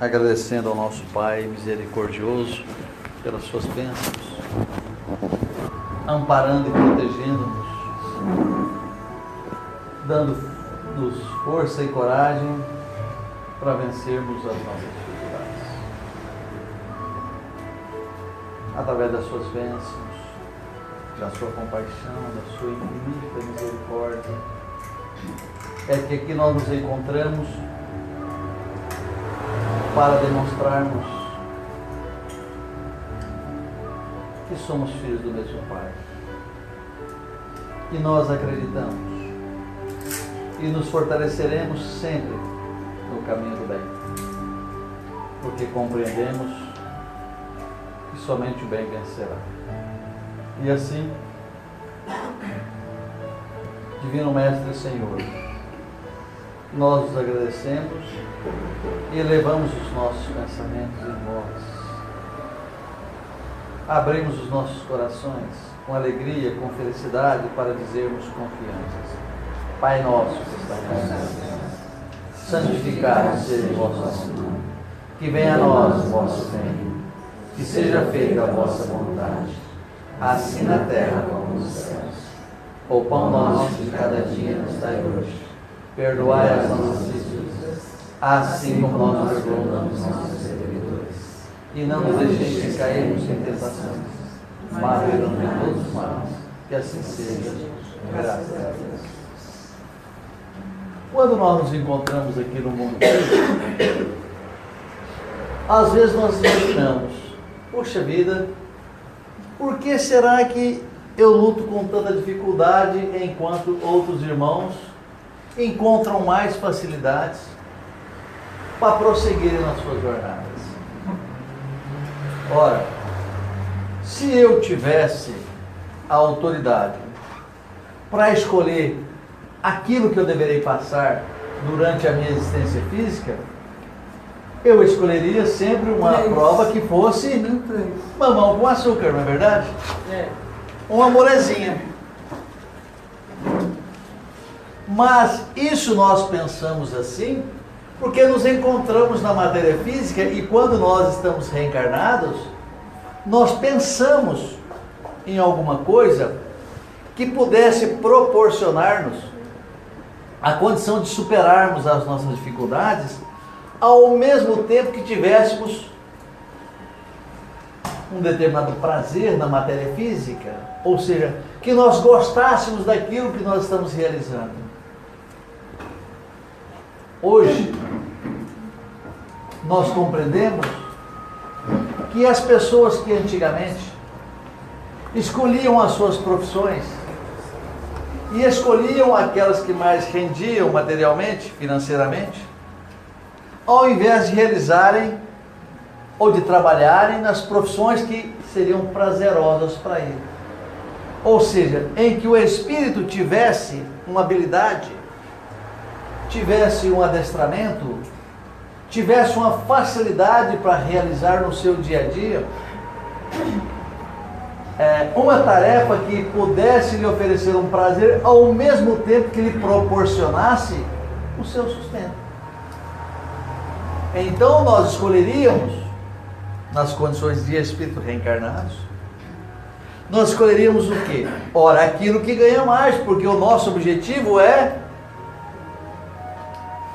agradecendo ao nosso Pai misericordioso pelas suas bênçãos, amparando e protegendo-nos, dando-nos força e coragem para vencermos as nossas dificuldades. Através das suas bênçãos, da sua compaixão, da sua infinita misericórdia, é que aqui nós nos encontramos para demonstrarmos que somos filhos do mesmo Pai. E nós acreditamos e nos fortaleceremos sempre no caminho do bem, porque compreendemos que somente o bem vencerá. E assim, Divino Mestre Senhor, nós os agradecemos e elevamos os nossos pensamentos em vós. Abrimos os nossos corações com alegria, com felicidade, para dizermos confiantes: Pai nosso que está nos céus, santificado seja o vosso nome, que venha a nós o vosso reino, que seja feita a vossa vontade, assim na terra como nos céus. O pão nosso de cada dia nos dai hoje. Perdoai as nossas dívidas, assim como nós perdoamos nossos devedores. E não nos deixeis cairmos em tentações, mas livrai-nos de todos os males. Que assim seja, graças a Deus. Quando nós nos encontramos aqui no mundo, às vezes nós imaginamos: poxa vida, por que será que eu luto com tanta dificuldade enquanto outros irmãos encontram mais facilidades para prosseguirem nas suas jornadas? Ora, se eu tivesse a autoridade para escolher aquilo que eu deverei passar durante a minha existência física, eu escolheria sempre uma prova que fosse mamão com açúcar, não é verdade? Uma molezinha. Mas isso nós pensamos assim porque nos encontramos na matéria física, e quando nós estamos reencarnados, nós pensamos em alguma coisa que pudesse proporcionar-nos a condição de superarmos as nossas dificuldades, ao mesmo tempo que tivéssemos um determinado prazer na matéria física, ou seja, que nós gostássemos daquilo que nós estamos realizando. Hoje, nós compreendemos que as pessoas que antigamente escolhiam as suas profissões e escolhiam aquelas que mais rendiam materialmente, financeiramente, ao invés de realizarem ou de trabalharem nas profissões que seriam prazerosas para ele. Ou seja, em que o espírito tivesse uma habilidade, tivesse um adestramento, tivesse uma facilidade para realizar no seu dia a dia uma tarefa que pudesse lhe oferecer um prazer, ao mesmo tempo que lhe proporcionasse o seu sustento. Então nós escolheríamos, nas condições de espírito reencarnados, nós escolheríamos o quê? Ora, aquilo que ganha mais, porque o nosso objetivo é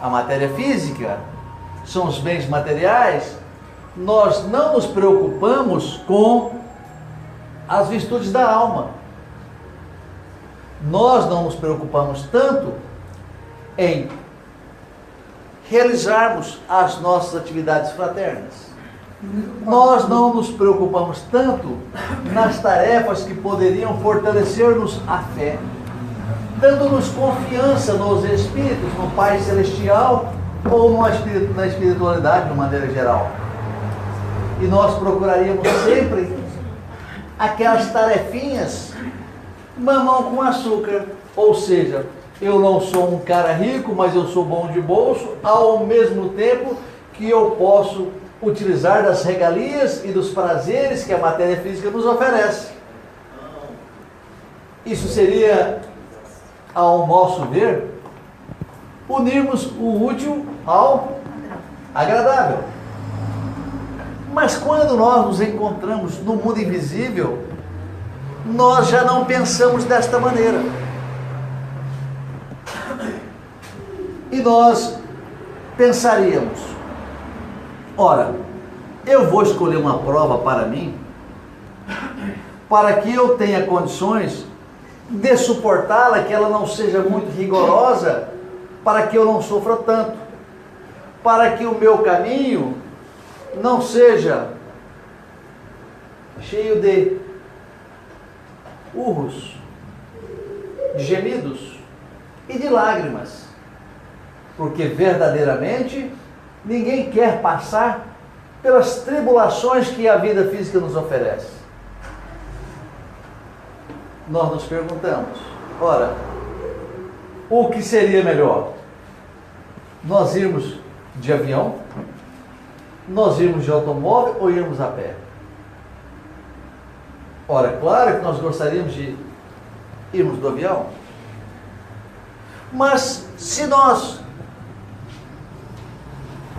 a matéria física, são os bens materiais. Nós não nos preocupamos com as virtudes da alma. Nós não nos preocupamos tanto em realizarmos as nossas atividades fraternas. Nós não nos preocupamos tanto nas tarefas que poderiam fortalecer-nos a fé, dando-nos confiança nos Espíritos, no Pai Celestial ou na espiritualidade de maneira geral. E nós procuraríamos sempre aquelas tarefinhas mamão com açúcar, ou seja, eu não sou um cara rico, mas eu sou bom de bolso, ao mesmo tempo que eu posso utilizar das regalias e dos prazeres que a matéria física nos oferece. Isso seria, ao nosso ver, unirmos o útil ao agradável. Mas quando nós nos encontramos no mundo invisível, nós já não pensamos desta maneira. E nós pensaríamos: ora, eu vou escolher uma prova para mim, para que eu tenha condições de suportá-la, que ela não seja muito rigorosa, para que eu não sofra tanto, para que o meu caminho não seja cheio de urros, de gemidos e de lágrimas, porque verdadeiramente ninguém quer passar pelas tribulações que a vida física nos oferece. Nós nos perguntamos: ora, o que seria melhor? Nós irmos de avião, nós irmos de automóvel ou irmos a pé? Ora, claro que nós gostaríamos de irmos do avião, mas se nós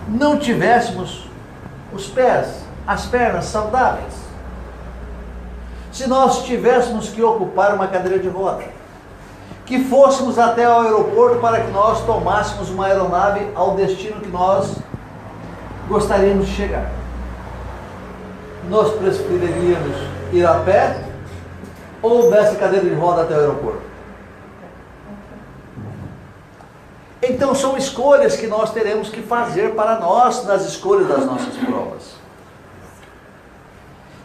não tivéssemos os pés, as pernas saudáveis, se nós tivéssemos que ocupar uma cadeira de roda, que fôssemos até o aeroporto para que nós tomássemos uma aeronave ao destino que nós gostaríamos de chegar, nós preferiríamos ir a pé ou dessa cadeira de roda até o aeroporto? Então são escolhas que nós teremos que fazer para nós nas escolhas das nossas provas.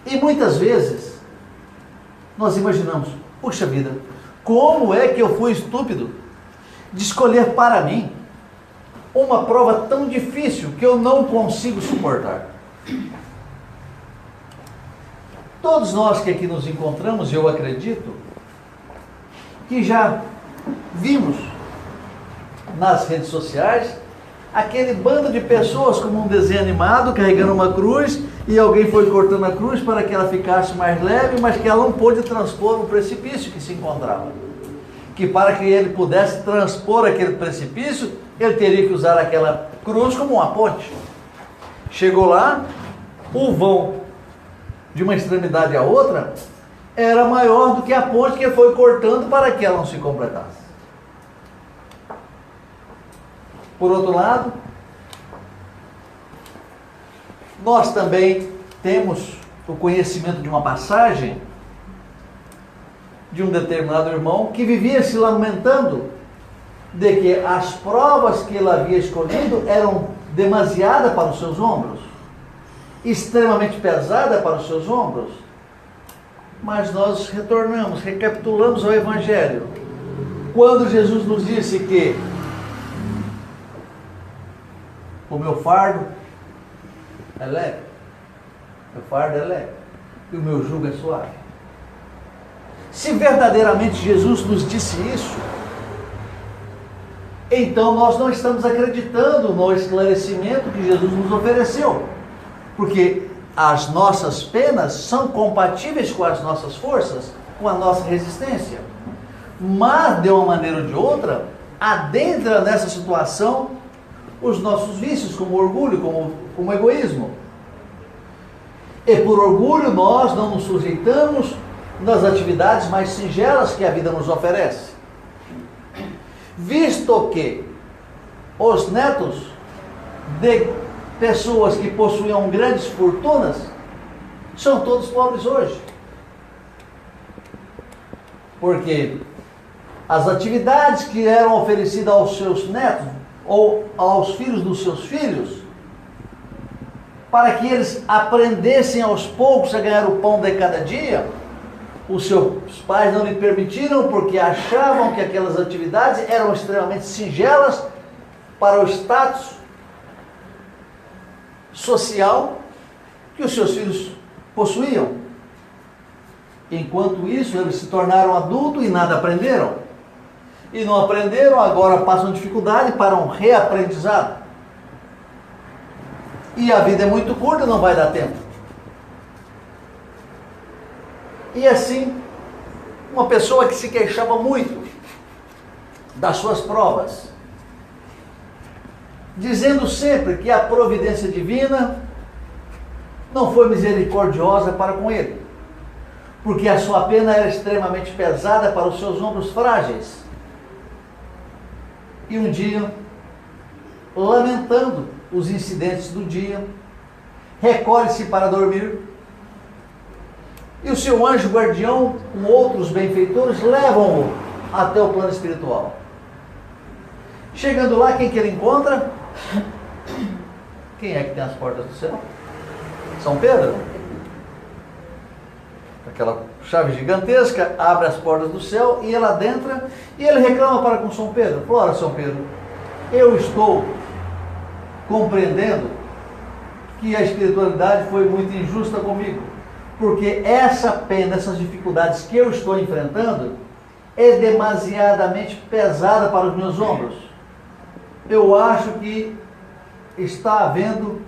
E muitas vezes nós imaginamos: puxa vida, como é que eu fui estúpido de escolher para mim uma prova tão difícil que eu não consigo suportar? Todos nós que aqui nos encontramos, eu acredito, que já vimos nas redes sociais aquele bando de pessoas como um desenho animado carregando uma cruz, e alguém foi cortando a cruz para que ela ficasse mais leve, mas que ela não pôde transpor o precipício que se encontrava, que para que ele pudesse transpor aquele precipício, ele teria que usar aquela cruz como uma ponte. Chegou lá, o vão de uma extremidade à outra era maior do que a ponte que ele foi cortando para que ela não se completasse. Por outro lado, nós também temos o conhecimento de uma passagem de um determinado irmão que vivia se lamentando de que as provas que ele havia escolhido eram demasiadas para os seus ombros, extremamente pesada para os seus ombros. Mas nós retornamos, recapitulamos ao Evangelho, quando Jesus nos disse que o meu fardo é leve, e o meu jugo é suave. Se verdadeiramente Jesus nos disse isso, então nós não estamos acreditando no esclarecimento que Jesus nos ofereceu, porque as nossas penas são compatíveis com as nossas forças, com a nossa resistência, mas de uma maneira ou de outra adentra nessa situação os nossos vícios, como orgulho, como egoísmo, e por orgulho nós não nos sujeitamos nas atividades mais singelas que a vida nos oferece, visto que os netos de pessoas que possuíam grandes fortunas são todos pobres hoje, porque as atividades que eram oferecidas aos seus netos ou aos filhos dos seus filhos, para que eles aprendessem aos poucos a ganhar o pão de cada dia, os seus pais não lhe permitiram, porque achavam que aquelas atividades eram extremamente singelas para o status social que os seus filhos possuíam. Enquanto isso, eles se tornaram adultos e nada aprenderam. E não aprenderam, agora passam dificuldade para um reaprendizado. E a vida é muito curta, não vai dar tempo. E assim, uma pessoa que se queixava muito das suas provas, dizendo sempre que a providência divina não foi misericordiosa para com ele, porque a sua pena era extremamente pesada para os seus ombros frágeis. E um dia, lamentando os incidentes do dia, recolhe-se para dormir, e o seu anjo guardião, com outros benfeitores, levam-o até o plano espiritual. Chegando lá, quem que ele encontra? Quem é que tem as portas do céu? São Pedro. Aquela chave gigantesca abre as portas do céu e ele adentra, e ele reclama para com São Pedro. Falou: olha, São Pedro, eu estou compreendendo que a espiritualidade foi muito injusta comigo, porque essa pena, essas dificuldades que eu estou enfrentando é demasiadamente pesada para os meus ombros. Eu acho que está havendo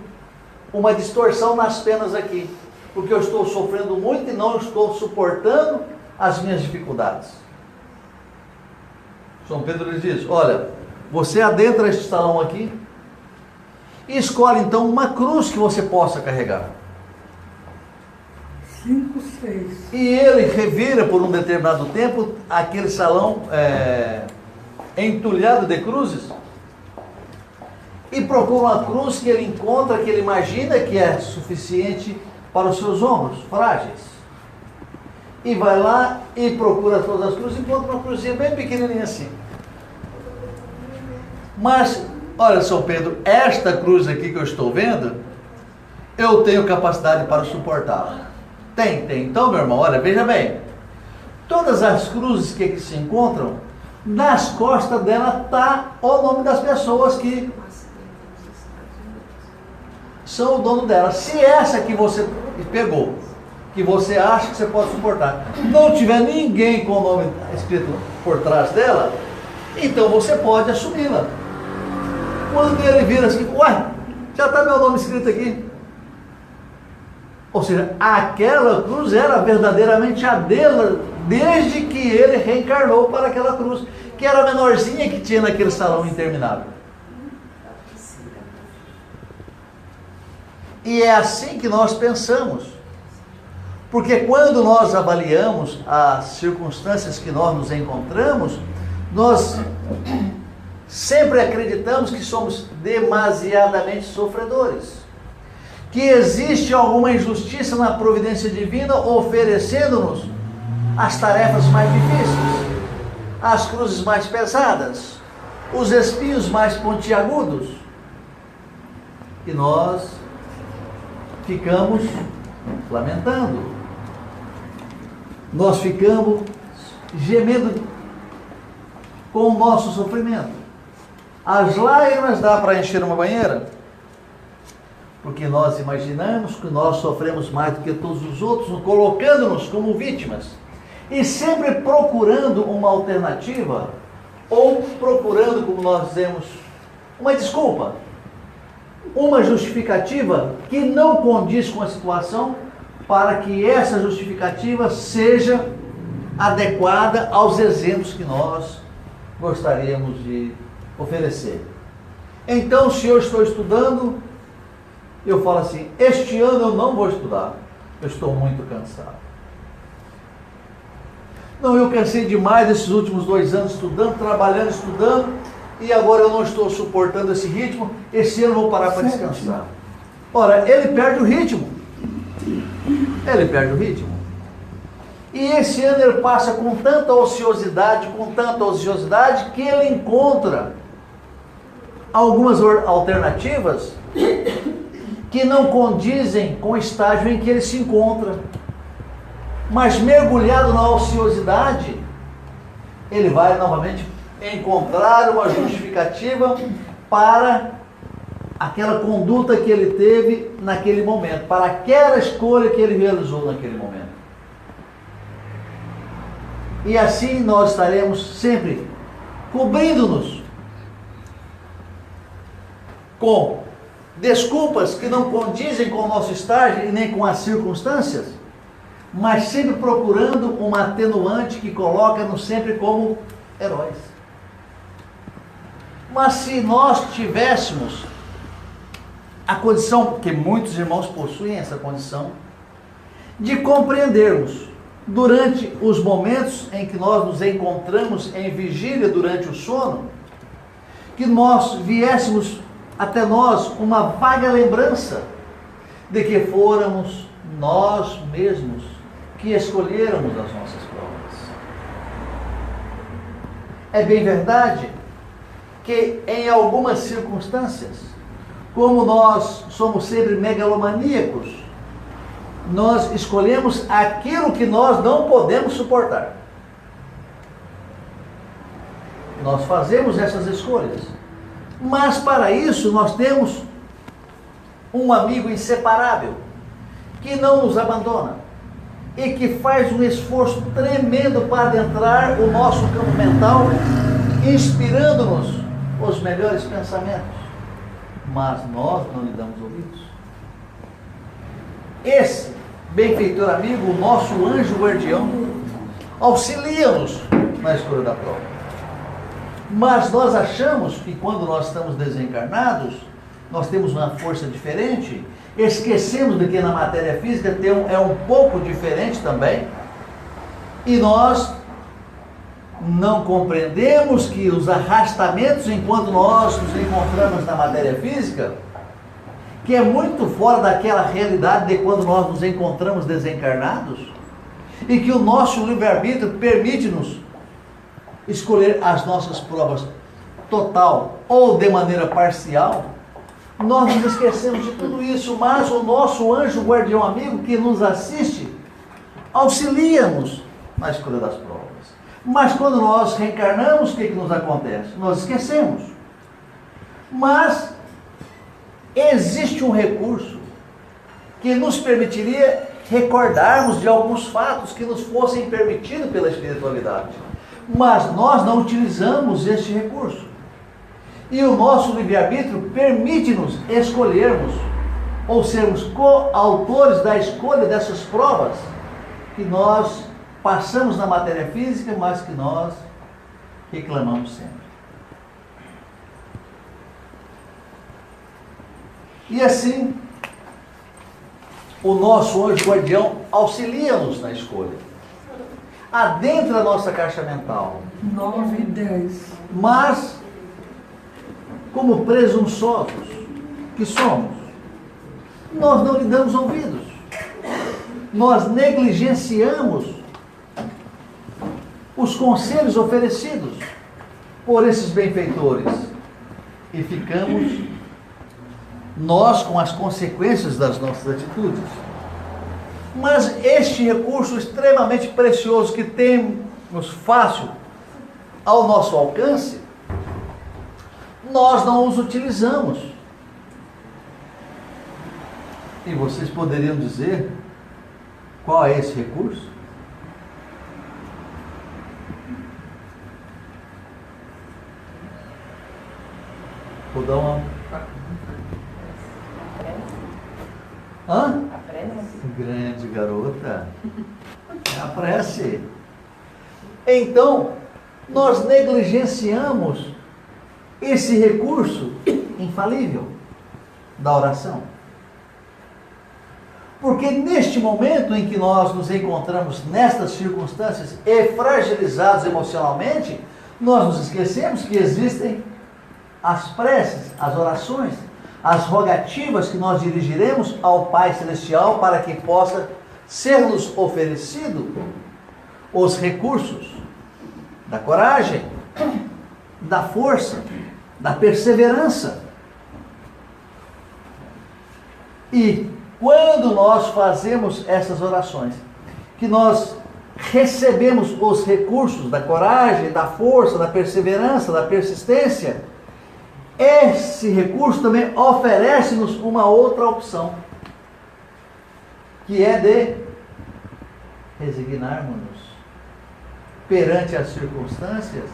uma distorção nas penas aqui, porque eu estou sofrendo muito e não estou suportando as minhas dificuldades. São Pedro lhe diz: olha, você adentra este salão aqui e escolhe então uma cruz que você possa carregar. 5, 6. E ele revira por um determinado tempo aquele salão entulhado de cruzes e procura uma cruz que ele encontra, que ele imagina que é suficiente para os seus ombros frágeis. E vai lá e procura todas as cruzes e encontra uma cruzinha bem pequenininha assim. Mas, olha, São Pedro, esta cruz aqui que eu estou vendo, eu tenho capacidade para suportá-la. Tem. Então, meu irmão, olha, veja bem. Todas as cruzes que aqui se encontram, nas costas dela está o nome das pessoas que são o dono dela. Se essa que você pegou, que você acha que você pode suportar, não tiver ninguém com o nome escrito por trás dela, então você pode assumi-la. Quando ele vira assim: ué, já está meu nome escrito aqui. Ou seja, aquela cruz era verdadeiramente a dela, desde que ele reencarnou para aquela cruz, que era a menorzinha que tinha naquele salão interminável. E é assim que nós pensamos, porque quando nós avaliamos as circunstâncias que nós nos encontramos, nós sempre acreditamos que somos demasiadamente sofredores, que existe alguma injustiça na providência divina oferecendo-nos as tarefas mais difíceis, as cruzes mais pesadas, os espinhos mais pontiagudos, e nós ficamos lamentando, nós ficamos gemendo com o nosso sofrimento. As lágrimas dá para encher uma banheira, porque nós imaginamos que nós sofremos mais do que todos os outros, colocando-nos como vítimas, e sempre procurando uma alternativa, ou procurando, como nós dizemos, uma desculpa, uma justificativa que não condiz com a situação, para que essa justificativa seja adequada aos exemplos que nós gostaríamos de oferecer. Então, se eu estou estudando, eu falo assim: este ano eu não vou estudar, eu estou muito cansado. Não, eu cansei demais esses últimos 2 anos estudando, trabalhando, estudando, e agora eu não estou suportando esse ritmo, esse ano eu vou parar para descansar. Ora, ele perde o ritmo. Ele perde o ritmo. E esse ano ele passa com tanta ociosidade, que ele encontra algumas alternativas que não condizem com o estágio em que ele se encontra. Mas mergulhado na ociosidade, ele vai novamente encontrar uma justificativa para aquela conduta que ele teve naquele momento, para aquela escolha que ele realizou naquele momento. E assim nós estaremos sempre cobrindo-nos com desculpas que não condizem com o nosso estágio e nem com as circunstâncias, mas sempre procurando uma atenuante que coloca-nos sempre como heróis. Mas se nós tivéssemos a condição, que muitos irmãos possuem essa condição, de compreendermos, durante os momentos em que nós nos encontramos em vigília durante o sono, que nós viéssemos até nós uma vaga lembrança de que fôramos nós mesmos que escolhéramos as nossas provas. É bem verdade que em algumas circunstâncias, como nós somos sempre megalomaníacos, nós escolhemos aquilo que nós não podemos suportar. Nós fazemos essas escolhas. Mas para isso nós temos um amigo inseparável, que não nos abandona e que faz um esforço tremendo para adentrar o nosso campo mental, inspirando-nos os melhores pensamentos. Mas nós não lhe damos ouvidos. Esse benfeitor amigo, o nosso anjo guardião, auxilia-nos na escolha da prova. Mas nós achamos que quando nós estamos desencarnados, nós temos uma força diferente, esquecemos de que na matéria física é um pouco diferente também, e nós não compreendemos que os arrastamentos enquanto nós nos encontramos na matéria física, que é muito fora daquela realidade de quando nós nos encontramos desencarnados, e que o nosso livre-arbítrio permite-nos escolher as nossas provas total ou de maneira parcial. Nós nos esquecemos de tudo isso, mas o nosso anjo guardião amigo que nos assiste, auxilia-nos na escolha das provas. Mas quando nós reencarnamos, o que nos acontece? Nós esquecemos. Mas existe um recurso que nos permitiria recordarmos de alguns fatos que nos fossem permitidos pela espiritualidade. Mas nós não utilizamos este recurso. E o nosso livre-arbítrio permite-nos escolhermos, ou sermos coautores da escolha dessas provas que nós passamos na matéria física, mas que nós reclamamos sempre. E assim, o nosso anjo guardião auxilia-nos na escolha. Adentra a nossa caixa mental. 9 e 10. Mas, como presunçosos que somos, nós não lhe damos ouvidos. Nós negligenciamos os conselhos oferecidos por esses benfeitores e ficamos nós com as consequências das nossas atitudes. Mas este recurso extremamente precioso que temos fácil ao nosso alcance, nós não os utilizamos. E vocês poderiam dizer qual é esse recurso? Vou dar uma... Hã? Grande garota. É a prece. Então, nós negligenciamos esse recurso infalível da oração. Porque neste momento em que nós nos encontramos nestas circunstâncias e fragilizados emocionalmente, nós nos esquecemos que existem as preces, as orações, as rogativas que nós dirigiremos ao Pai Celestial para que possa ser-nos oferecido os recursos da coragem, da força, da perseverança. E quando nós fazemos essas orações, que nós recebemos os recursos da coragem, da força, da perseverança, da persistência, esse recurso também oferece-nos uma outra opção, que é de resignarmos-nos perante as circunstâncias,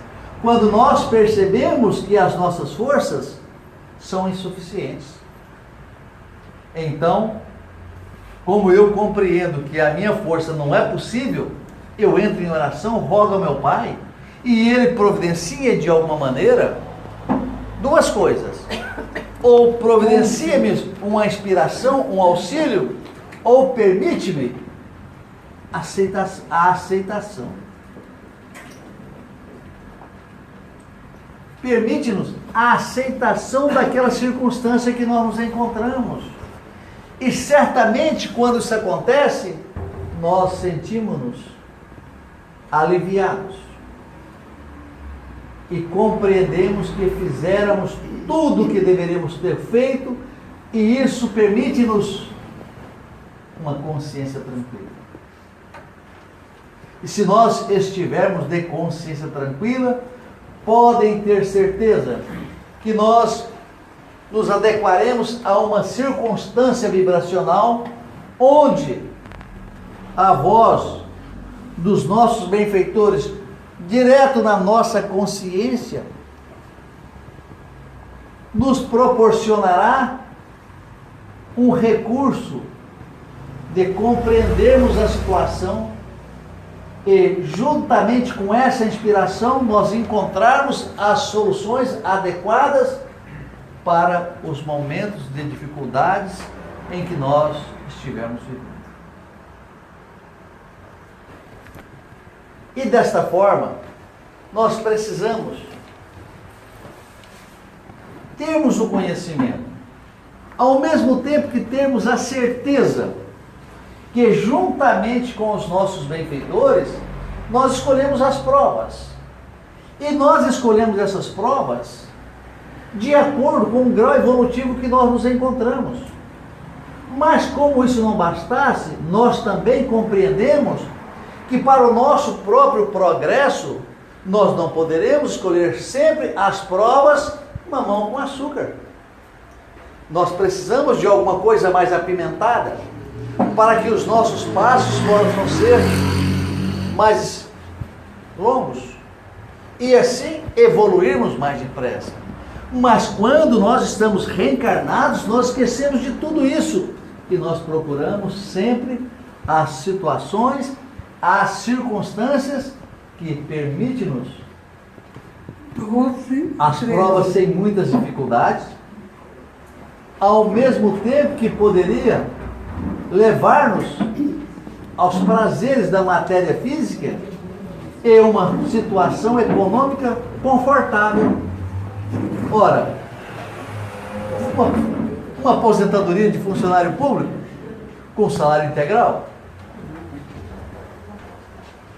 quando nós percebemos que as nossas forças são insuficientes. Então, como eu compreendo que a minha força não é possível, eu entro em oração, rogo ao meu Pai, e Ele providencia de alguma maneira duas coisas. ou providencia-me uma inspiração, um auxílio, ou permite-me a aceitação. Permite-nos a aceitação daquela circunstância que nós nos encontramos. E certamente, quando isso acontece, nós sentimos-nos aliviados. E compreendemos que fizéramos tudo o que deveríamos ter feito, e isso permite-nos uma consciência tranquila. E se nós estivermos de consciência tranquila, podem ter certeza que nós nos adequaremos a uma circunstância vibracional onde a voz dos nossos benfeitores, direto na nossa consciência, nos proporcionará um recurso de compreendermos a situação e, juntamente com essa inspiração, nós encontrarmos as soluções adequadas para os momentos de dificuldades em que nós estivermos vivendo. E desta forma, nós precisamos termos o conhecimento, ao mesmo tempo que termos a certeza que, juntamente com os nossos benfeitores, nós escolhemos as provas. E nós escolhemos essas provas de acordo com o grau evolutivo que nós nos encontramos. Mas como isso não bastasse, nós também compreendemos que para o nosso próprio progresso, nós não poderemos escolher sempre as provas mamão com açúcar. Nós precisamos de alguma coisa mais apimentada, para que os nossos passos possam ser mais longos e assim evoluirmos mais depressa. Mas quando nós estamos reencarnados, nós esquecemos de tudo isso e nós procuramos sempre as situações, as circunstâncias que permitem-nos as provas sem muitas dificuldades, ao mesmo tempo que poderia levar-nos aos prazeres da matéria física e uma situação econômica confortável. Ora, uma aposentadoria de funcionário público com salário integral,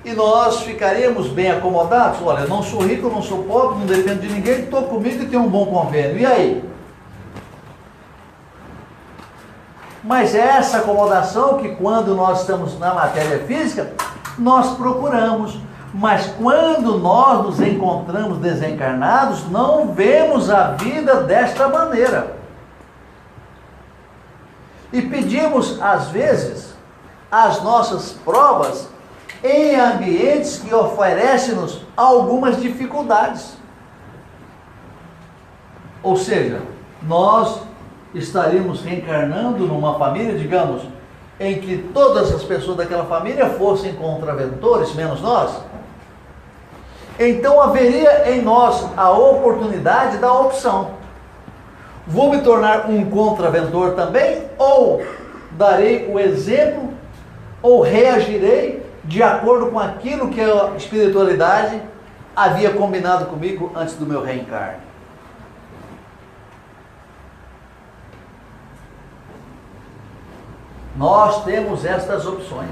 e nós ficaríamos bem acomodados. Olha, eu não sou rico, eu não sou pobre, não dependo de ninguém, estou comigo e tenho um bom convênio. E aí? Mas é essa acomodação que, quando nós estamos na matéria física, nós procuramos. Mas quando nós nos encontramos desencarnados, não vemos a vida desta maneira. E pedimos, às vezes, as nossas provas em ambientes que oferecem-nos algumas dificuldades. Ou seja, nós estaríamos reencarnando numa família, digamos, em que todas as pessoas daquela família fossem contraventores, menos nós. Então haveria em nós a oportunidade da opção. Vou me tornar um contraventor também, ou darei o exemplo, ou reagirei de acordo com aquilo que a espiritualidade havia combinado comigo antes do meu reencarne. Nós temos estas opções.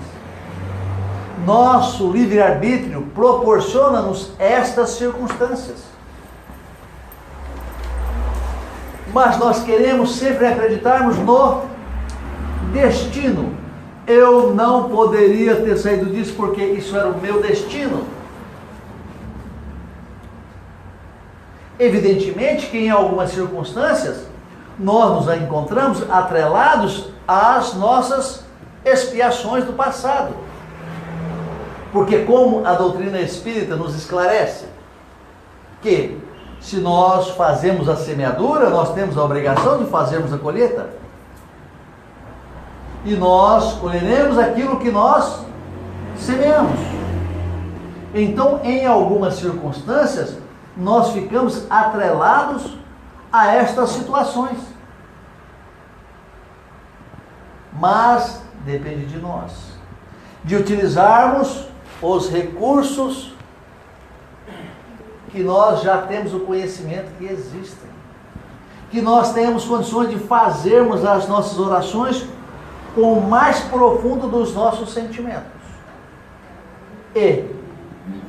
Nosso livre-arbítrio proporciona-nos estas circunstâncias. Mas nós queremos sempre acreditarmos no destino. Eu não poderia ter saído disso porque isso era o meu destino. Evidentemente que em algumas circunstâncias nós nos encontramos atrelados às nossas expiações do passado. Porque como a doutrina espírita nos esclarece que se nós fazemos a semeadura, nós temos a obrigação de fazermos a colheita. E nós colheremos aquilo que nós semeamos. Então, em algumas circunstâncias, nós ficamos atrelados a estas situações. Mas depende de nós, de utilizarmos os recursos que nós já temos o conhecimento que existem, que nós temos condições de fazermos as nossas orações com o mais profundo dos nossos sentimentos e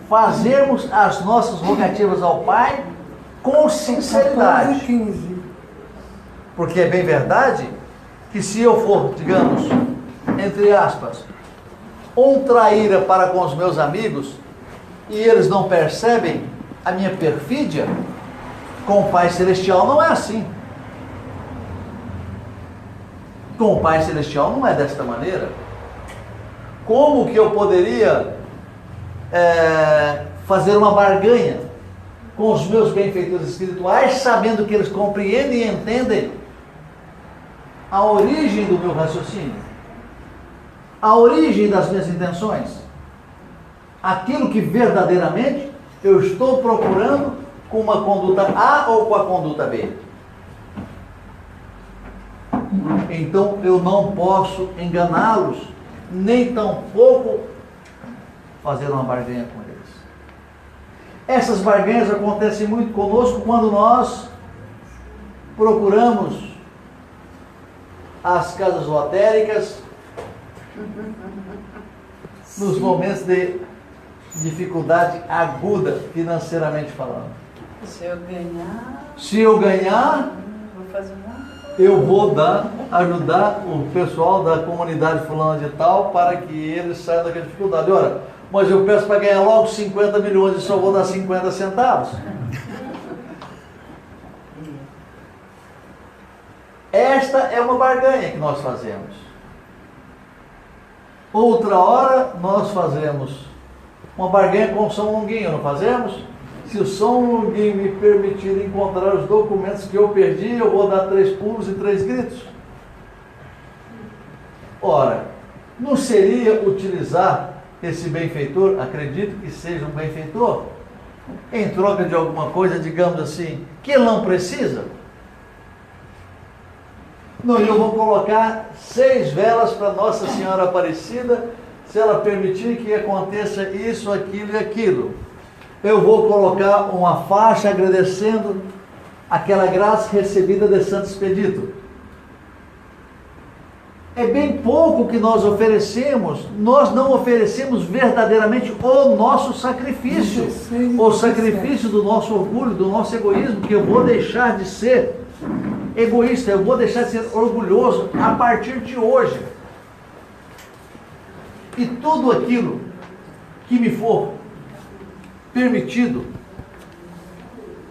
fazermos as nossas rogativas ao Pai com sinceridade. 14:15. Porque é bem verdade que se eu for, digamos, entre aspas, um traíra para com os meus amigos e eles não percebem a minha perfídia, com o Pai Celestial não é assim. Com o Pai Celestial não é desta maneira. Como que eu poderia fazer uma barganha com os meus benfeitores espirituais, sabendo que eles compreendem e entendem a origem do meu raciocínio, a origem das minhas intenções, aquilo que verdadeiramente eu estou procurando com uma conduta A ou com a conduta B? Então eu não posso enganá-los, nem tampouco fazer uma barganha com eles. Essas barganhas acontecem muito conosco quando nós procuramos as casas lotéricas nos momentos de dificuldade aguda, financeiramente falando. Se eu ganhar, vou fazer uma... eu vou ajudar o pessoal da comunidade fulana de tal para que eles saiam daquela dificuldade. Ora, mas eu peço para ganhar logo 50 milhões e só vou dar 50 centavos. Esta é uma barganha que nós fazemos. Outra hora nós fazemos uma barganha com o São Longuinho, não fazemos? Se o São Longuinho me permitir encontrar os documentos que eu perdi, eu vou dar 3 pulos e 3 gritos. Ora, não seria utilizar esse benfeitor, acredito que seja um benfeitor, em troca de alguma coisa, digamos assim, que ele não precisa? Não, eu vou colocar 6 velas para Nossa Senhora Aparecida, se ela permitir que aconteça isso, aquilo e aquilo. Eu vou colocar uma faixa agradecendo aquela graça recebida de Santo Expedito. É bem pouco que nós oferecemos, nós não oferecemos verdadeiramente o nosso sacrifício, o sacrifício do nosso orgulho, do nosso egoísmo, que eu vou deixar de ser egoísta, eu vou deixar de ser orgulhoso a partir de hoje. E tudo aquilo que me for permitido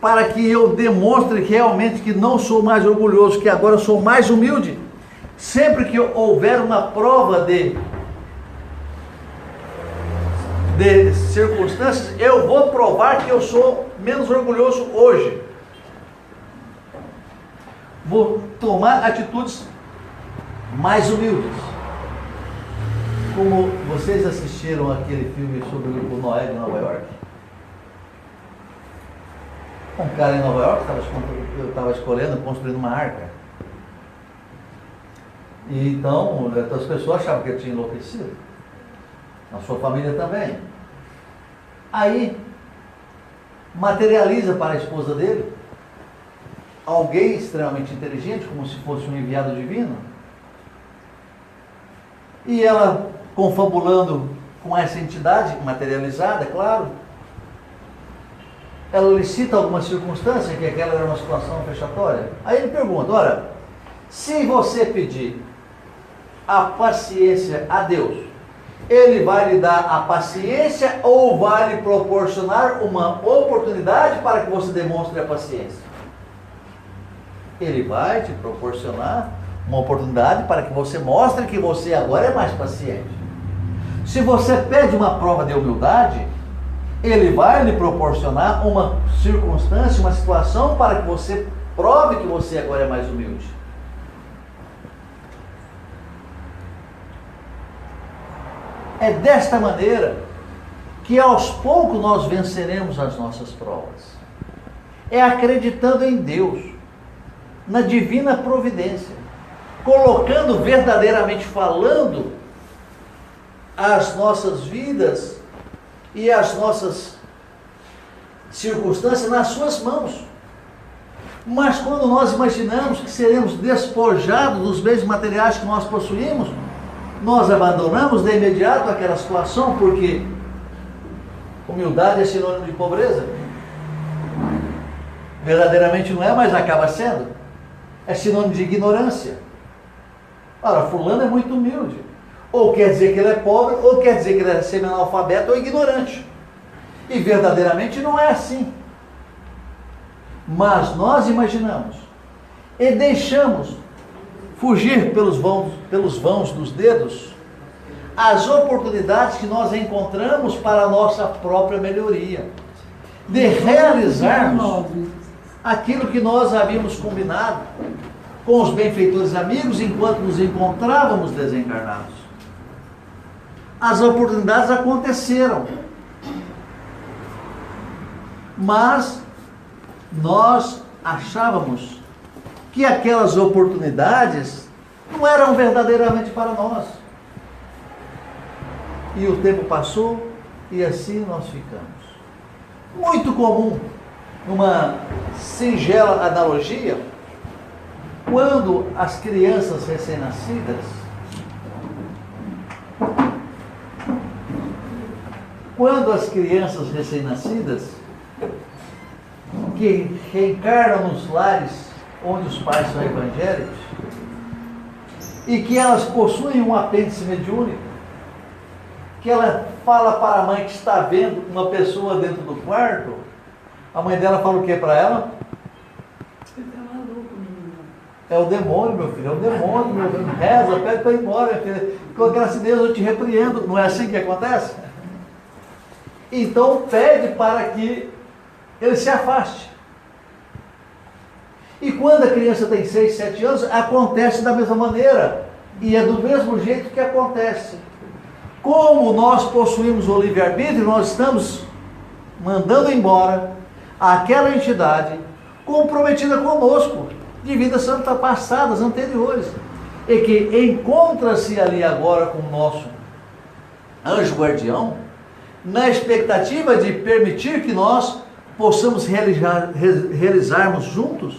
para que eu demonstre que realmente que não sou mais orgulhoso, que agora sou mais humilde, sempre que houver uma prova de circunstâncias, eu vou provar que eu sou menos orgulhoso hoje. Vou tomar atitudes mais humildes. Como vocês assistiram aquele filme sobre o Noé de Nova York? Um cara em Nova York estava escolhendo, construindo uma arca. E então as pessoas achavam que ele tinha enlouquecido. A sua família também. Aí materializa para a esposa dele alguém extremamente inteligente, como se fosse um enviado divino. E ela, confabulando com essa entidade materializada, claro, ela lhe cita alguma circunstância, que aquela era uma situação fechatória. Aí ele pergunta, ora, se você pedir a paciência a Deus, Ele vai lhe dar a paciência ou vai lhe proporcionar uma oportunidade para que você demonstre a paciência? Ele vai te proporcionar uma oportunidade para que você mostre que você agora é mais paciente. Se você pede uma prova de humildade, Ele vai lhe proporcionar uma circunstância, uma situação para que você prove que você agora é mais humilde. É desta maneira que aos poucos nós venceremos as nossas provas. É acreditando em Deus. na divina providência, colocando verdadeiramente falando as nossas vidas e as nossas circunstâncias nas suas mãos. Mas quando nós imaginamos que seremos despojados dos bens materiais que nós possuímos, nós abandonamos de imediato aquela situação, porque humildade é sinônimo de pobreza. Verdadeiramente não é, mas acaba sendo. É sinônimo de ignorância. Ora, fulano é muito humilde. Ou quer dizer que ele é pobre, ou quer dizer que ele é semi-analfabeto ou ignorante. E verdadeiramente não é assim. Mas nós imaginamos e deixamos fugir pelos vãos dos dedos as oportunidades que nós encontramos para a nossa própria melhoria, de realizarmos aquilo que nós havíamos combinado com os benfeitores amigos enquanto nos encontrávamos desencarnados. As oportunidades aconteceram, mas nós achávamos que aquelas oportunidades não eram verdadeiramente para nós. E o tempo passou e assim nós ficamos. Muito comum, numa singela analogia, quando as crianças recém-nascidas, que reencarnam nos lares onde os pais são evangélicos e que elas possuem um apêndice mediúnico, que ela fala para a mãe que está vendo uma pessoa dentro do quarto, a mãe dela fala o que para ela? É o demônio, meu filho, é o demônio, meu filho. Reza, pede para ir embora, meu filho. Com graça de Deus eu te repreendo. Não é assim que acontece? Então pede para que ele se afaste. E quando a criança tem 6, 7 anos, acontece da mesma maneira. E é do mesmo jeito que acontece. Como nós possuímos o livre-arbítrio, nós estamos mandando embora aquela entidade comprometida conosco, de vidas passadas, anteriores, e que encontra-se ali agora com o nosso anjo guardião, na expectativa de permitir que nós possamos realizarmos juntos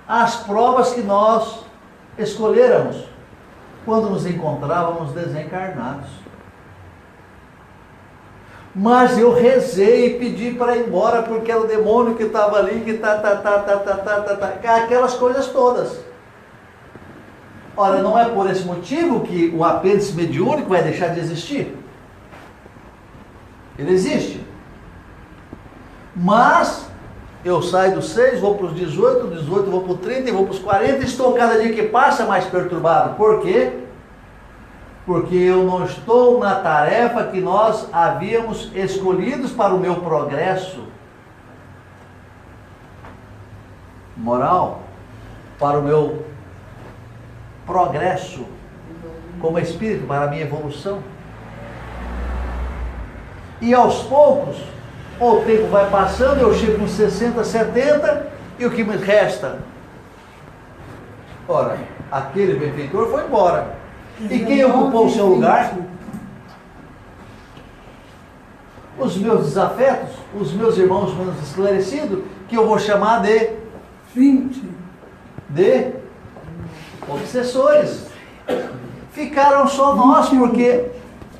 as provas que nós escolhéramos quando nos encontrávamos desencarnados. Mas eu rezei e pedi para ir embora, porque era o demônio que estava ali, que aquelas coisas todas. Ora, não é por esse motivo que o apêndice mediúnico vai deixar de existir. Ele existe. Mas eu saio dos 6, vou para os 18, 18 vou para os 30, vou para os 40, estou cada dia que passa mais perturbado. Por quê? Porque eu não estou na tarefa que nós havíamos escolhidos para o meu progresso moral, para o meu progresso como espírito, para a minha evolução. E aos poucos, o tempo vai passando, eu chego com 60, 70, e o que me resta? Ora, aquele benfeitor foi embora. E quem ocupou o seu lugar? Os meus desafetos, os meus irmãos menos esclarecidos, que eu vou chamar de 20. De obsessores. Ficaram só nós, porque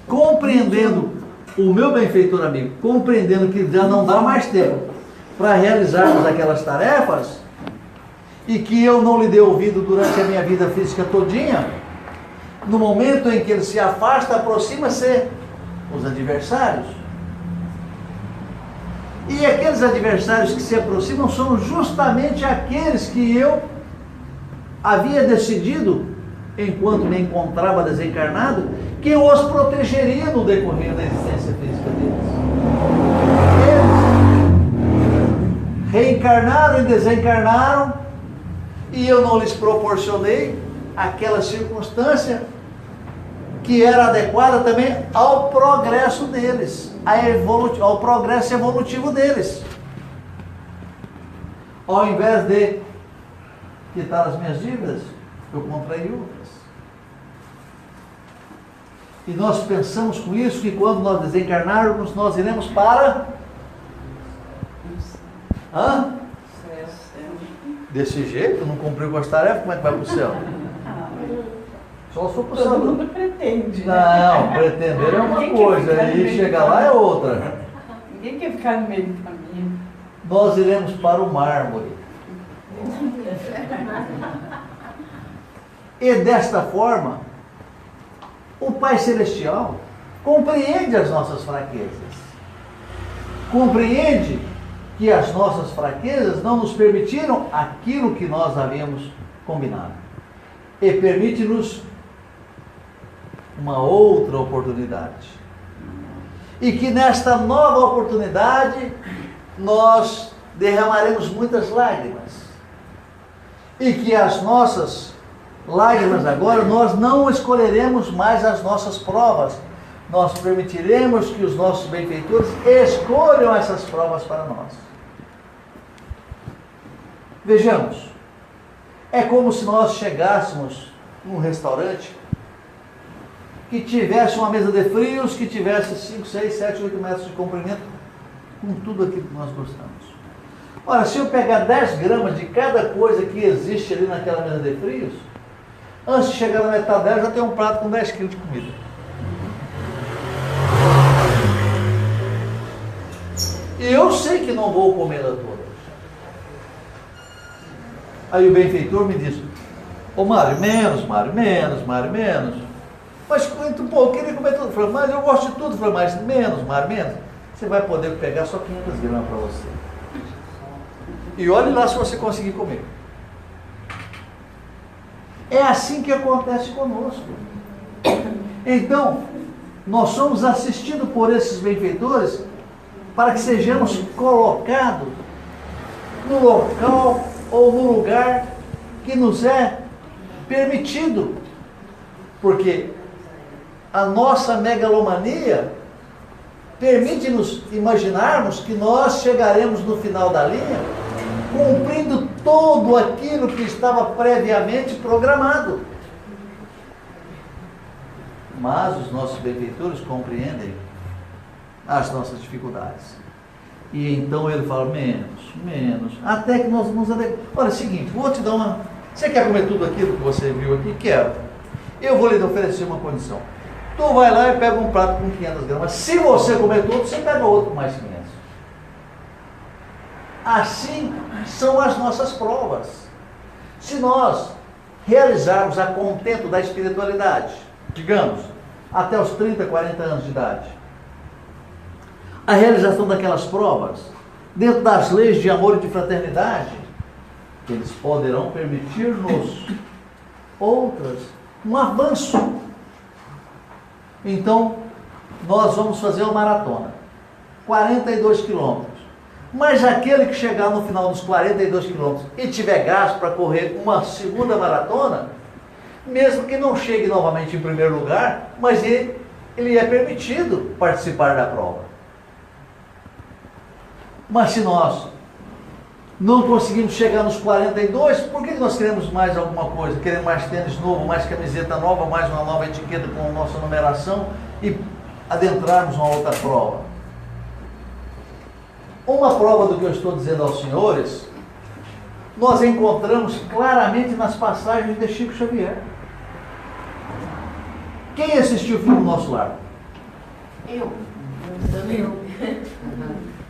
compreendendo, o meu benfeitor amigo, compreendendo que já não dá mais tempo para realizarmos aquelas tarefas, e que eu não lhe dei ouvido durante a minha vida física todinha, no momento em que ele se afasta, aproxima-se os adversários. E aqueles adversários que se aproximam são justamente aqueles que eu havia decidido, enquanto me encontrava desencarnado, que eu os protegeria no decorrer da existência física deles. Eles reencarnaram e desencarnaram, e eu não lhes proporcionei aquela circunstância que era adequada também ao progresso deles, ao progresso evolutivo deles. Ao invés de quitar as minhas dívidas, eu contraí outras. E nós pensamos com isso que quando nós desencarnarmos, nós iremos para... Hã? Desse jeito, não cumpriu com as tarefas, como é que vai para o céu? Só se for para o céu. Todo mundo pretende. Não, pretender é uma coisa, e chegar lá é outra. Ninguém quer ficar no meio do caminho. Nós iremos para o mármore. E desta forma, o Pai Celestial compreende as nossas fraquezas. Compreende que as nossas fraquezas não nos permitiram aquilo que nós havíamos combinado. E permite-nos uma outra oportunidade. E que nesta nova oportunidade nós derramaremos muitas lágrimas. E que as nossas lágrimas agora, nós não escolheremos mais as nossas provas. Nós permitiremos que os nossos benfeitores escolham essas provas para nós. Vejamos, é como se nós chegássemos num restaurante que tivesse uma mesa de frios, que tivesse 5, 6, 7, 8 metros de comprimento, com tudo aquilo que nós gostamos. Ora, se eu pegar 10 gramas de cada coisa que existe ali naquela mesa de frios, antes de chegar na metade dela, já tem um prato com 10 quilos de comida. E eu sei que não vou comê-la toda. Aí o benfeitor me diz: ô Mário, menos. Mas muito pouco, eu queria comer tudo. Eu falei, mas eu gosto de tudo. Eu falei, mas menos, Mário, menos. Você vai poder pegar só 500 gramas para você. E olhe lá se você conseguir comer. É assim que acontece conosco. Então, nós somos assistidos por esses benfeitores para que sejamos colocados no local ou no lugar que nos é permitido. Porque a nossa megalomania permite-nos imaginarmos que nós chegaremos no final da linha cumprindo todo aquilo que estava previamente programado. Mas os nossos benfeitores compreendem as nossas dificuldades. E então ele fala, menos, até que nós nos adequamos. Olha, é o seguinte, vou te dar uma... Você quer comer tudo aquilo que você viu aqui? Quero. Eu vou lhe oferecer uma condição. Tu vai lá e pega um prato com 500 gramas. Se você comer tudo, você pega outro com mais 500. Assim são as nossas provas. Se nós realizarmos a contento da espiritualidade, digamos, até os 30, 40 anos de idade, a realização daquelas provas, dentro das leis de amor e de fraternidade, eles poderão permitir-nos outras, um avanço. Então, nós vamos fazer uma maratona, 42 quilômetros. Mas aquele que chegar no final dos 42 quilômetros e tiver gasto para correr uma segunda maratona, mesmo que não chegue novamente em primeiro lugar, mas ele é permitido participar da prova. Mas se nós não conseguimos chegar nos 42, por que nós queremos mais alguma coisa? Queremos mais tênis novo, mais camiseta nova, mais uma nova etiqueta com a nossa numeração e adentrarmos uma outra prova. Uma prova do que eu estou dizendo aos senhores, nós encontramos claramente nas passagens de Chico Xavier. Quem assistiu o filme Nosso Lar? Eu.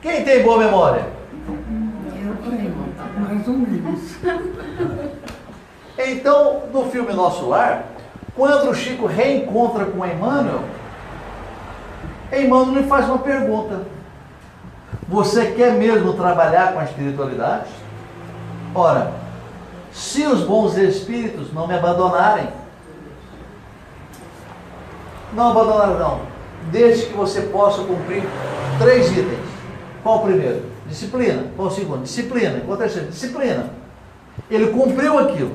Quem tem boa memória? Eu tenho, mais ou menos. Então, no filme Nosso Lar, quando o Chico reencontra com Emmanuel lhe faz uma pergunta: você quer mesmo trabalhar com a espiritualidade? Ora, se os bons espíritos não me abandonarem, desde que você possa cumprir 3 itens. Qual o primeiro? Disciplina. Qual o segundo? Disciplina. Qual o terceiro? Disciplina. Ele cumpriu aquilo.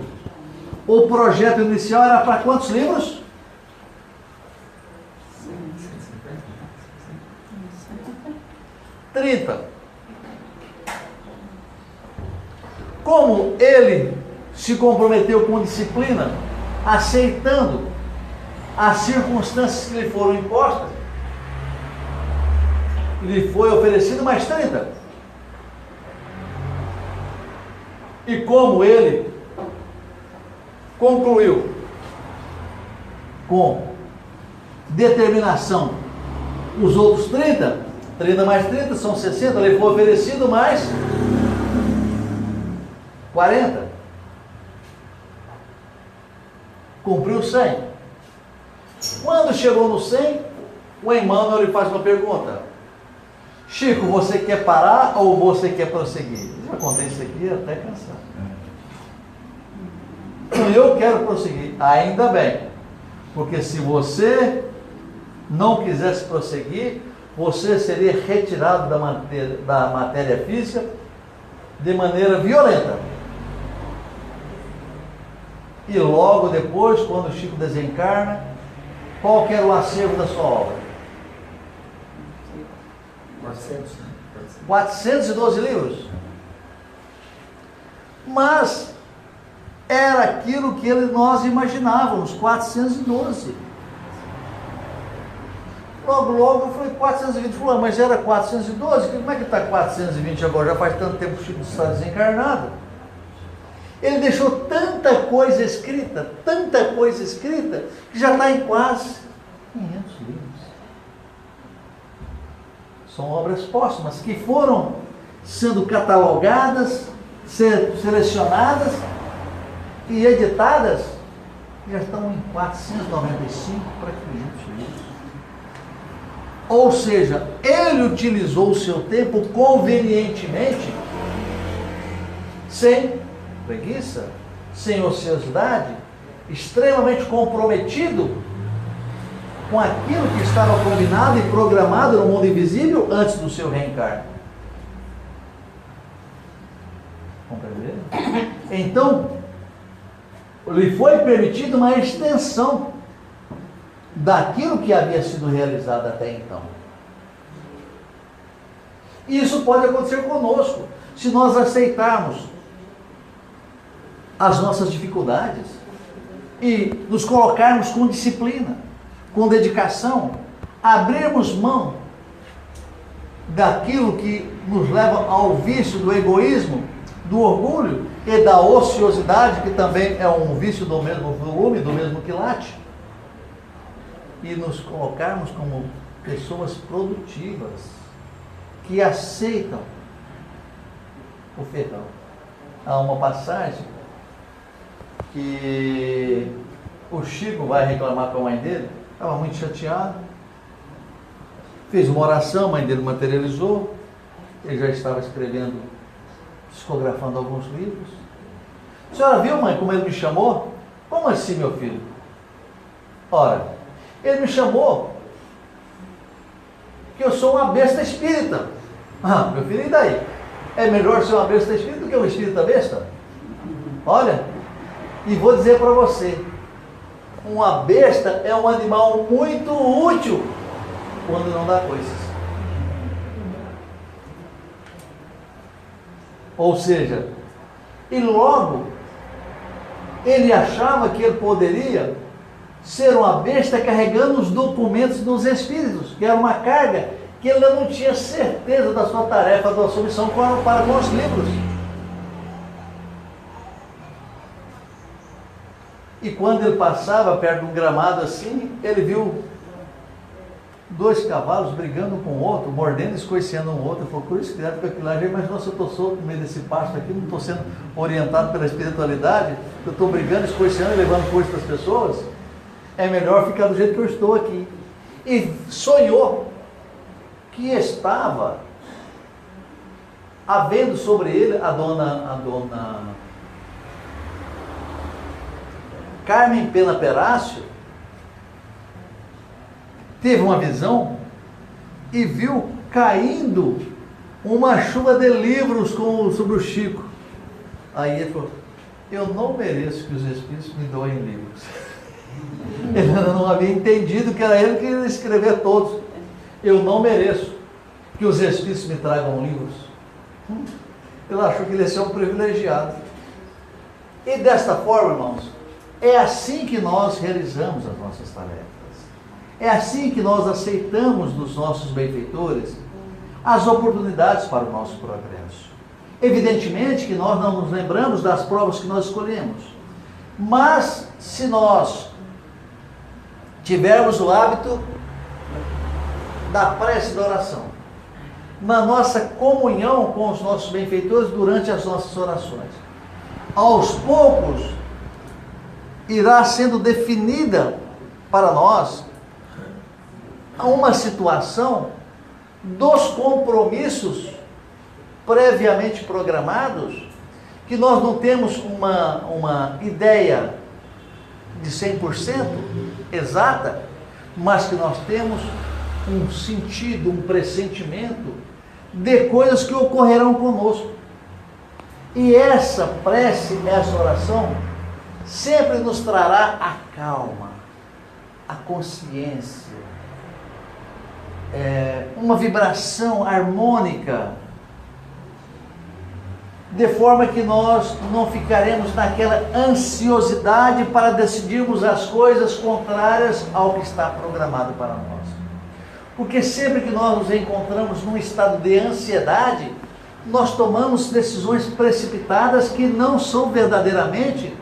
O projeto inicial era para quantos livros? 30. Como ele se comprometeu com disciplina, aceitando as circunstâncias que lhe foram impostas. Lhe foi oferecido mais 30. E como ele concluiu com determinação os outros 30, 30 mais 30 são 60, lhe foi oferecido mais 40. Cumpriu 100. Quando chegou no 100, o Emmanuel lhe faz uma pergunta: Chico, você quer parar ou você quer prosseguir? Já contei isso aqui até cansar. Eu quero prosseguir. Ainda bem, porque se você não quisesse prosseguir, você seria retirado da matéria física de maneira violenta. E logo depois, quando o Chico desencarna, qual que era o acervo da sua obra? 412 livros. Mas era aquilo que nós imaginávamos, 412. Logo foi 420. Falou, mas era 412, como é que está 420 agora? Já faz tanto tempo que o Chico está desencarnado. Ele deixou tanta coisa escrita, que já está em quase 500 livros. São obras póstumas que foram sendo catalogadas, selecionadas e editadas, já estão em 495 para 500 livros. Ou seja, ele utilizou o seu tempo convenientemente, sem preguiça, sem ociosidade, extremamente comprometido com aquilo que estava combinado e programado no mundo invisível antes do seu reencarno. Compreendeu? Então, lhe foi permitida uma extensão daquilo que havia sido realizado até então. Isso pode acontecer conosco, se nós aceitarmos as nossas dificuldades e nos colocarmos com disciplina, com dedicação, abrirmos mão daquilo que nos leva ao vício do egoísmo, do orgulho e da ociosidade, que também é um vício do mesmo volume, do mesmo quilate, e nos colocarmos como pessoas produtivas, que aceitam o ferrão. Há uma passagem que o Chico vai reclamar com a mãe dele, estava muito chateado, fez uma oração, a mãe dele materializou, ele já estava escrevendo, psicografando alguns livros. A senhora viu, mãe, como ele me chamou? Como assim, meu filho? Ora, ele me chamou que eu sou uma besta espírita. Ah, meu filho, e daí? É melhor ser uma besta espírita do que uma espírita besta? Olha, e vou dizer para você, uma besta é um animal muito útil quando não dá coisas. Ou seja, e logo ele achava que ele poderia ser uma besta carregando os documentos dos espíritos, que era uma carga que ele não tinha certeza da sua tarefa, da sua missão para com os livros. E quando ele passava perto de um gramado assim, ele viu 2 cavalos brigando com o outro, mordendo e escoiciando um outro. Ele falou, por isso que deve aquilo lá, mas nossa, eu estou solto no meio desse pasto aqui, não estou sendo orientado pela espiritualidade, eu estou brigando, escoiciando e levando coisas para as pessoas. É melhor ficar do jeito que eu estou aqui. E sonhou que estava havendo sobre ele a dona Carmen Pena Perácio, teve uma visão e viu caindo uma chuva de livros sobre o Chico. Aí ele falou, eu não mereço que os espíritos me doem livros. Ele não havia entendido que era ele que ia escrever todos. Eu não mereço que os espíritos me tragam livros. Ele achou que ele ia ser um privilegiado. E desta forma, irmãos, é assim que nós realizamos as nossas tarefas. É assim que nós aceitamos dos nossos benfeitores as oportunidades para o nosso progresso. Evidentemente que nós não nos lembramos das provas que nós escolhemos. Mas, se nós tivermos o hábito da prece e da oração, na nossa comunhão com os nossos benfeitores durante as nossas orações, aos poucos irá sendo definida para nós uma situação dos compromissos previamente programados, que nós não temos uma ideia de 100% exata, mas que nós temos um sentido, um pressentimento de coisas que ocorrerão conosco. E essa prece, essa oração, sempre nos trará a calma, a consciência, uma vibração harmônica, de forma que nós não ficaremos naquela ansiosidade para decidirmos as coisas contrárias ao que está programado para nós. Porque sempre que nós nos encontramos num estado de ansiedade, nós tomamos decisões precipitadas que não são verdadeiramente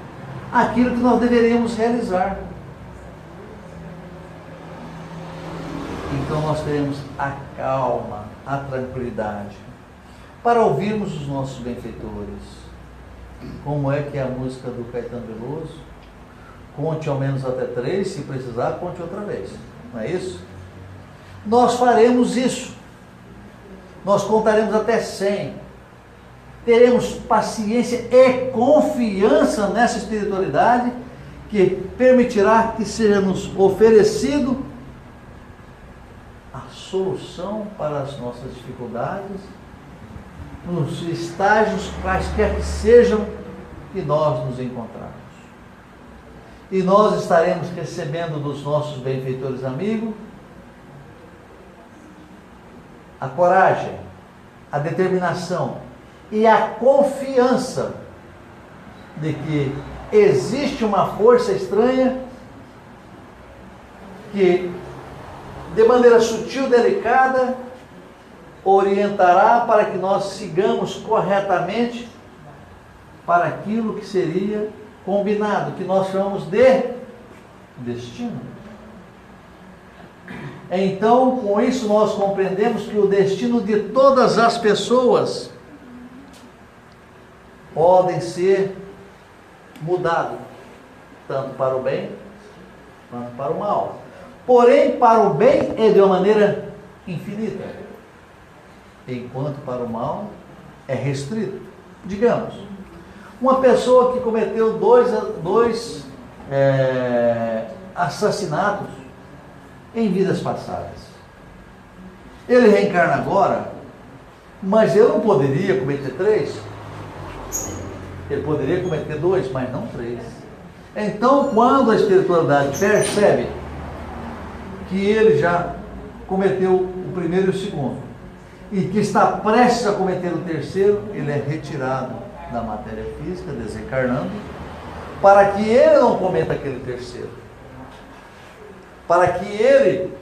aquilo que nós deveríamos realizar. Então nós teremos a calma, a tranquilidade, para ouvirmos os nossos benfeitores. Como é que é a música do Caetano Veloso? Conte ao menos até 3, se precisar, conte outra vez. Não é isso? Nós faremos isso. Nós contaremos até 100. Teremos paciência e confiança nessa espiritualidade que permitirá que seja nos oferecido a solução para as nossas dificuldades, nos estágios quaisquer que sejam que nós nos encontrarmos. E nós estaremos recebendo dos nossos benfeitores amigos a coragem, a determinação e a confiança de que existe uma força estranha que, de maneira sutil, delicada, orientará para que nós sigamos corretamente para aquilo que seria combinado, que nós chamamos de destino. Então, com isso nós compreendemos que o destino de todas as pessoas podem ser mudado, tanto para o bem quanto para o mal. Porém, para o bem é de uma maneira infinita, enquanto para o mal é restrito. Digamos, uma pessoa que cometeu dois assassinatos em vidas passadas. Ele reencarna agora, mas ele não poderia cometer 3. Ele poderia cometer 2, mas não 3. Então, quando a espiritualidade percebe que ele já cometeu o primeiro e o segundo, e que está prestes a cometer o terceiro, ele é retirado da matéria física, desencarnando, para que ele não cometa aquele terceiro, para que ele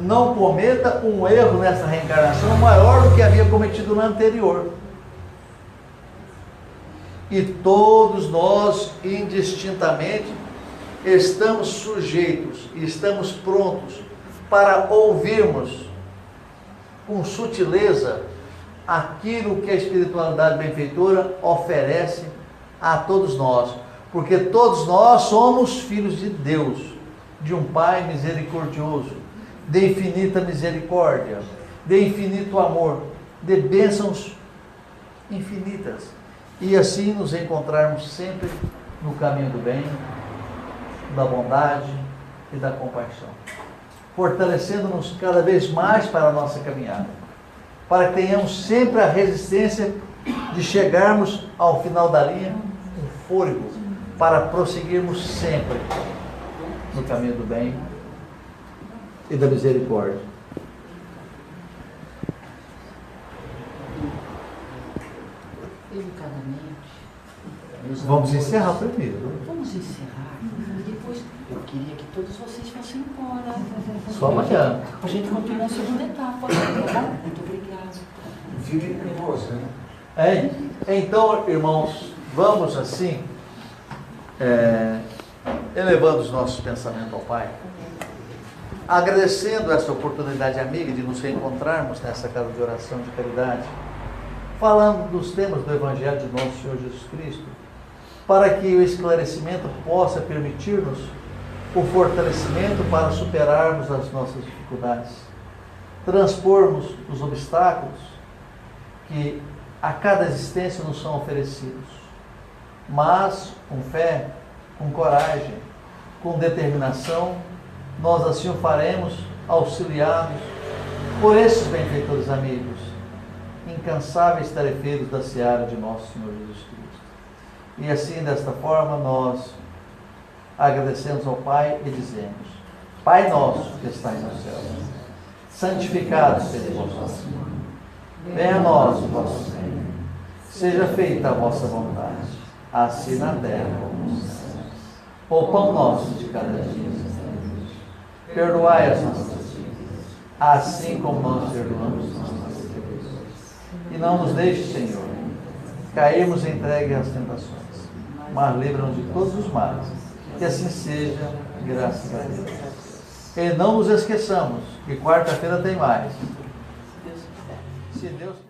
não cometa um erro nessa reencarnação maior do que havia cometido na anterior. E todos nós, indistintamente, estamos sujeitos e estamos prontos para ouvirmos com sutileza aquilo que a espiritualidade benfeitora oferece a todos nós, porque todos nós somos filhos de Deus, de um Pai misericordioso, de infinita misericórdia, de infinito amor, de bênçãos infinitas, e assim nos encontrarmos sempre no caminho do bem, da bondade e da compaixão, fortalecendo-nos cada vez mais para a nossa caminhada, para que tenhamos sempre a resistência de chegarmos ao final da linha com fôlego, para prosseguirmos sempre no caminho do bem e da misericórdia. Educadamente, Vamos encerrar primeiro. Vamos encerrar. E depois, eu queria que todos vocês fossem embora. Só amanhã. A gente continua a segunda etapa. Tá bom? Muito obrigado. Fique nervoso, né? Então, irmãos, vamos assim, elevando os nossos pensamentos ao Pai, agradecendo essa oportunidade amiga de nos reencontrarmos nessa casa de oração de caridade, falando dos temas do Evangelho de nosso Senhor Jesus Cristo, para que o esclarecimento possa permitir-nos o fortalecimento para superarmos as nossas dificuldades, transpormos os obstáculos que a cada existência nos são oferecidos, mas com fé, com coragem, com determinação, nós assim o faremos, auxiliados por esses benfeitores amigos, incansáveis tarefeiros da seara de nosso Senhor Jesus Cristo. E assim, desta forma, nós agradecemos ao Pai e dizemos: Pai nosso que estais no céu, santificado seja o vosso nome. Venha a nós o vosso reino. Seja feita a vossa vontade, assim na terra como nos céus. O pão nosso de cada dia. Perdoai as nossas dívidas, assim como nós perdoamos os nossos devedores. E não nos deixe, Senhor, cairmos entregue às tentações, mas livra-nos de todos os males. Que assim seja, graças a Deus. E não nos esqueçamos que quarta-feira tem mais. Se Deus quiser.